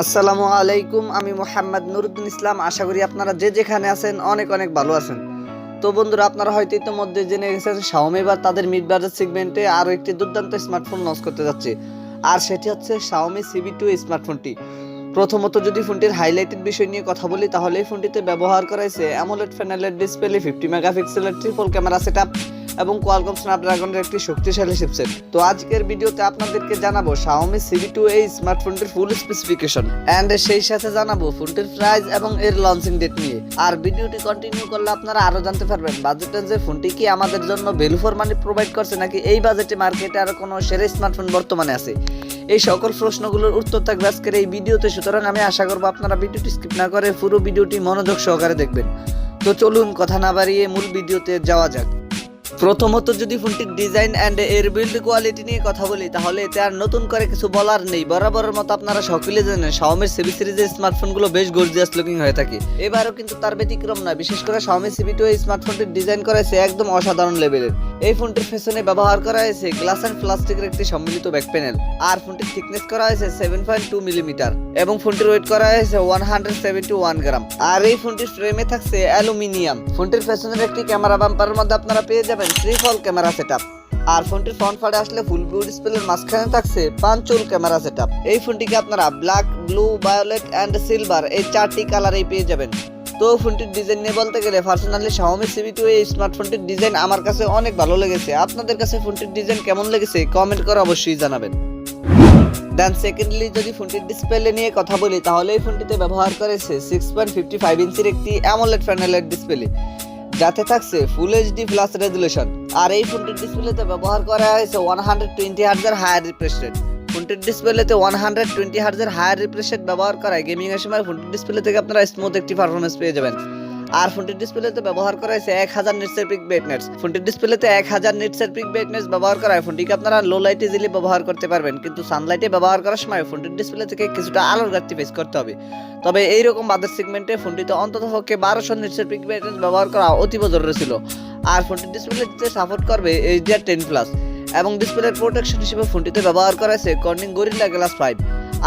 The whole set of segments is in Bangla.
আসসালামু আলাইকুম, আমি মোহাম্মদ নুরুদ্দিন ইসলাম। আশা করি আপনারা যে যেখানে আছেন অনেক অনেক ভালো আছেন। তো বন্ধুরা, আপনারা হয়তো ইতিমধ্যে জেনে গেছেন Xiaomi বা তাদের মিড বাজেট সেগমেন্টে আরও একটি দুর্দান্ত স্মার্টফোন লঞ্চ করতে যাচ্ছে, আর সেটি হচ্ছে Xiaomi Civi 2 স্মার্টফোনটি। প্রথমত যদি ফোনটির হাইলাইটেড বিষয় নিয়ে কথা বলি, তাহলে এই ফোনটিতে ব্যবহার করা হয়েছে অ্যামোলেড প্যানেলের ডিসপ্লে, 50 মেগাপিক্সেলের ট্রিপল ক্যামেরা সেটআপ এবং কোয়ালকম স্ন্যাপড্রাগনের একটি শক্তিশালী চিপসেট। তো আজকের ভিডিওতে আপনাদেরকে জানাবো Xiaomi Civi 2 এই স্মার্টফোনটির ফুল স্পেসিফিকেশন এন্ড সেই সাথে জানাবো ফোনটির প্রাইস এবং এর লঞ্চিং ডেট নিয়ে। আর ভিডিওটি কন্টিনিউ করলে আপনারা আরো জানতে পারবেন বাজেট রেঞ্জে ফোনটি কি আমাদের জন্য ভ্যালু ফর মানি প্রোভাইড করছে, নাকি এই বাজেটে মার্কেটে আর কোনো সেরা স্মার্টফোন বর্তমানে আছে। এই সকল প্রশ্নগুলোর উত্তর থাকবে আজকের এই ভিডিওতে, সুতরাং আমি আশা করবো আপনারা ভিডিওটি স্কিপ না করে পুরো ভিডিওটি মনোযোগ সহকারে দেখবেন। তো চলুন কথা না বাড়িয়ে মূল ভিডিওতে যাওয়া যাক। প্রথমত যদি ফোনটির ডিজাইন এন্ড এর বিল্ড কোয়ালিটি নিয়ে কথা বলি, তাহলে এতে আর নতুন করে কিছু বলার নেই। বরাবরের মতো আপনারা সকলে জানেন Xiaomi Civi সিরিজের স্মার্টফোনগুলো বেশ গর্জিয়াস লুকিং হয়ে থাকে। এবারও কিন্তু তার ব্যতিক্রম নয়। বিশেষ করে Xiaomi Civi 2 এই স্মার্টফোনটির ডিজাইন করা হয়েছে একদম অসাধারণ লেভেলের। এই ফোনটির পেছনে ব্যবহার করা হয়েছে গ্লাস এন্ড প্লাস্টিকের একটি সম্মিলিত ব্যাক প্যানেল, আর ফোনটির থিকনেস করা হয়েছে 7.2 মিলিমিটার এবং ফোনটির ওয়েট করা হয়েছে 171 গ্রাম। আর এই ফোনটির ফ্রেমে থাকছে অ্যালুমিনিয়াম। ফোনটির পেছনের একটি ক্যামেরা বাম্পারের মধ্যে আপনারা পেয়ে যাবেন ট্রিপল ক্যামেরা সেটআপ, আর ফোনটির ফ্রন্ট পার্টে আসলে ফুল ভিউ ডিসপ্লের মাঝখানে থাকছে পাঁচচুল ক্যামেরা সেটআপ। এই ফোনটিকে আপনারা black, blue, violet and silver এই চারটি কালারেই পেয়ে যাবেন। তো ফোনটির ডিজাইন নিয়ে বলতে গেলে পার্সোনালি Xiaomi Civi 2 এই স্মার্টফোনটির ডিজাইন আমার কাছে অনেক ভালো লেগেছে। আপনাদের কাছে ফোনটির ডিজাইন কেমন লেগেছে কমেন্ট করে অবশ্যই জানাবেন। দেন সেকেন্ডলি যদি ফোনটির ডিসপ্লে নিয়ে কথা বলি, তাহলে এই ফোনটিতে ব্যবহার করেছে 6.55 ইঞ্চির একটি অ্যামোলেড প্যানেলের ডিসপ্লে, যাতে থাকছে ফুল এইচডি প্লাস রেজুলেশন। আর এই ফোনটির ডিসপ্লেতে ব্যবহার করা হয়েছে 120 হার্টজের হায়ার রিফ্রেশ রেট। ফোনটির ডিসপ্লেতে 120 হার্টজের হায়ার রিফ্রেশ রেট ব্যবহার করায় গেমিং এর সময় ফোনটির ডিসপ্লে থেকে আপনারা স্মুথ একটি পারফরম্যান্স পেয়ে যাবেন। আর ফোনটির ডিসপ্লেতে ব্যবহার করা হয়েছে 1000 নিটসের পিক ব্রাইটনেস। ফোনটির ডিসপ্লেতে 1000 নিটসের পিক ব্রাইটনেস ব্যবহার করায় ফোনটিকে আপনারা লো লাইটে ইজিলি ব্যবহার করতে পারবেন, কিন্তু সানলাইটে ব্যবহার করার সময় ফোনটির ডিসপ্লে থেকে কিছুটা আলোর ঘাটতি ফেস করতে হবে। তবে এইরকম বাজেট সেগমেন্টে ফোনটিতে অন্ততপক্ষে 1200 নিটসের পিক ব্রাইটনেস ব্যবহার করা অতীব জরুরি ছিল। আর ফোনটির ডিসপ্লেতে সাপোর্ট করবে HDR10+, এবং ডিসপ্লের প্রোটেকশন হিসেবে ফোনটিতে ব্যবহার করা হয়েছে কর্নিং গরিলা গ্লাস 5।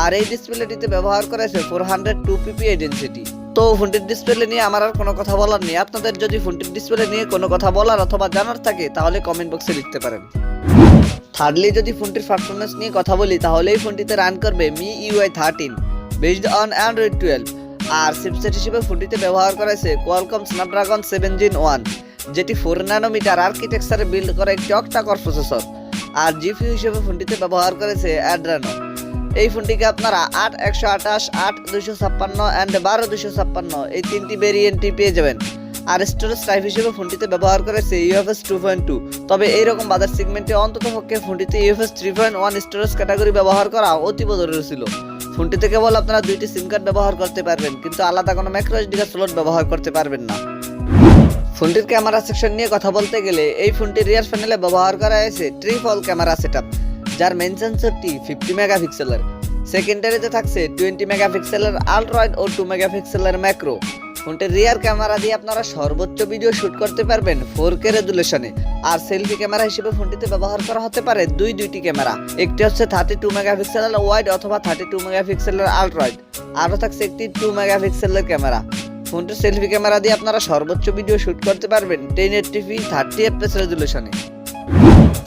আর এই ডিসপ্লেটিতে ব্যবহার করা হয়েছে 402 PPI ডেনসিটি। তো ফোনটির ডিসপ্লে নিয়ে আমার আর কোনো কথা বলার নেই। আপনাদের যদি ফোনটির ডিসপ্লে নিয়ে কোনো কথা বলার অথবা জানার থাকে, তাহলে কমেন্ট বক্সে লিখতে পারেন। থার্ডলি যদি ফোনটির পারফরম্যান্স নিয়ে কথা বলি, তাহলে এই ফোনটিতে রান করবে MIUI 13 বেসড অন Android 12। আর চিপসেট হিসেবে ফোনটিতে ব্যবহার করা হয়েছে কোয়ালকম স্ন্যাপড্রাগন 7 Gen 1, যেটি 4 ন্যানোমিটার আর্কিটেকচারে বিল্ড করা একটি অক্টা-কোর প্রসেসর। আর জিপিইউ হিসেবে ফোনটিতে ব্যবহার করেছে অ্যাড্রেনো। এই ফোনটিকে আপনারা 8/128, 8/256 এন্ড 12/256 এই তিনটি ভেরিয়েন্টই পেয়ে যাবেন। আর স্টোরেজ টাইপ হিসেবে ফোনটিতে ব্যবহার করেছে UFS 2.2। তবে এইরকম বাজার সেগমেন্টে অন্ততপক্ষে ফোনটিতে UFS 3.1 স্টোরেজ ক্যাটাগরি ব্যবহার করা অতীব জরুরি ছিল। ফোনটিতে কেবল আপনারা দুইটি সিম কার্ড ব্যবহার করতে পারবেন, কিন্তু আলাদা কোনো মাইক্রোএসডি কার্ড স্লট ব্যবহার করতে পারবেন না। ফোনটির ক্যামেরা সেকশন নিয়ে কথা বলতে গেলে, এই ফোনটির রিয়ার প্যানেলে ব্যবহার করা হয়েছে ট্রিপল ক্যামেরা সেটআপ, যার মেইন সেন্সরটি 50 মেগাপিক্সেলের। সেকেন্ডারিতে থাকছে 20 মেগাপিক্সেলের আল্ট্রা ও 2 মেগাপিক্সেলের ম্যাক্রো। ফোনটির রিয়ার ক্যামেরা দিয়ে আপনারা সর্বোচ্চ ভিডিও শুট করতে পারবেন 4K রেজুলেশনে। আর সেলফি ক্যামেরা হিসেবে ফোনটিতে ব্যবহার করা হতে পারে দুইটি ক্যামেরা, একটি হচ্ছে 32 মেগাপিক্সেলের ওয়াইড অথবা 32 মেগাপিক্সেলের আল্ট্রা ওয়াইড, আরও থাকছে একটি 2 মেগাপিক্সেলের ক্যামেরা। ফোনটির সেলফি ক্যামেরা দিয়ে আপনারা সর্বোচ্চ ভিডিও শুট করতে পারবেন 1080p 30fps রেজুলেশনে।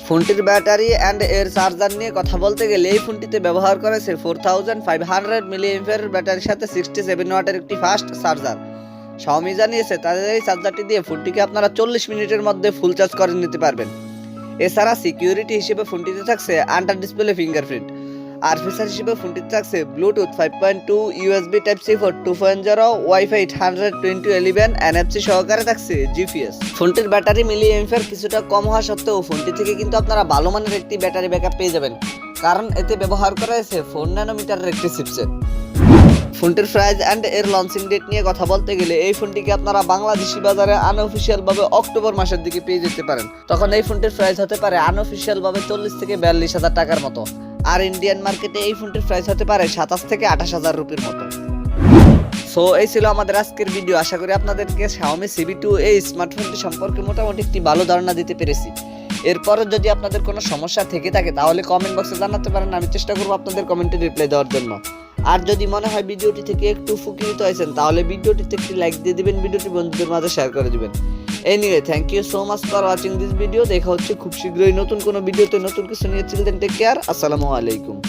ফোনটির ব্যাটারি এন্ড এর চার্জার নিয়ে কথা বলতে গেলে, এই ফোনটিতে ব্যবহার করেছে 4500 মিলিঅ্যাম্পিয়ার ব্যাটারির সাথে 67 ওয়াটের একটি ফাস্ট চার্জার। Xiaomi জানিয়েছে তাদের এই চার্জারটি দিয়ে ফোনটিকে আপনারা 40 মিনিটের মধ্যে ফুল চার্জ করে নিতে পারবেন। এছাড়া সিকিউরিটি হিসেবে ফোনটিতে থাকছে আন্ডার ডিসপ্লে ফিঙ্গারপ্রিন্ট। আর ফিচার হিসেবে ফোনটিতে থাকছে Bluetooth 5.2, USB Type-C port 2.0, Wi-Fi 802.11, NFC সহকারে থাকছে GPS। ফোনটির ব্যাটারি মিলিঅ্যাম্পিয়ার কিছুটা কম হওয়া সত্ত্বেও ফোনটি থেকে কিন্তু আপনারা ভালো মানের একটি ব্যাটারি ব্যাকআপ পেয়ে যাবেন, কারণ এতে ব্যবহার করা হয়েছে 4 ন্যানোমিটারের একটি চিপসেট। ফোনটির প্রাইস এন্ড এর লঞ্চিং ডেট নিয়ে কথা বলতে গেলে, এই ফোনটিকে আপনারা বাংলাদেশি বাজারে আনঅফিশিয়াল ভাবে অক্টোবর মাসের দিকে পেয়ে যেতে পারেন। তখন এই ফোনটির প্রাইস হতে পারে আনঅফিশিয়াল ভাবে 40 থেকে 42,000 টাকার মতো। আর ইন্ডিয়ান মার্কেটে এই ফোনটির প্রাইস হতে পারে 27 থেকে 28,000 রুপির মতো। সো এই ছিল আমাদের আজকের ভিডিও। আশা করি আপনাদেরকে Xiaomi Civi 2 এই স্মার্টফোনটি সম্পর্কে মোটামুটি একটি ভালো ধারণা দিতে পেরেছি। এরপরও যদি আপনাদের কোনো সমস্যা থেকে থাকে, তাহলে কমেন্ট বক্সে জানাতে পারেন। আমি চেষ্টা করবো আপনাদের কমেন্টে রিপ্লাই দেওয়ার জন্য। আর যদি মনে হয় ভিডিওটি থেকে একটু উপকৃত হয়েছেন তাহলে ভিডিওটিতে একটি লাইক দিয়ে দিবেন, ভিডিওটি বন্ধুদের মাঝে শেয়ার করে দিবেন। Anyway, thank you so much for watching this video. দেখা হচ্ছে খুব শীঘ্রই নতুন কোনো ভিডিওতে নতুন কিছু নিয়ে। চিলড্রেন টেক কেয়ার, আসসালামু আলাইকুম।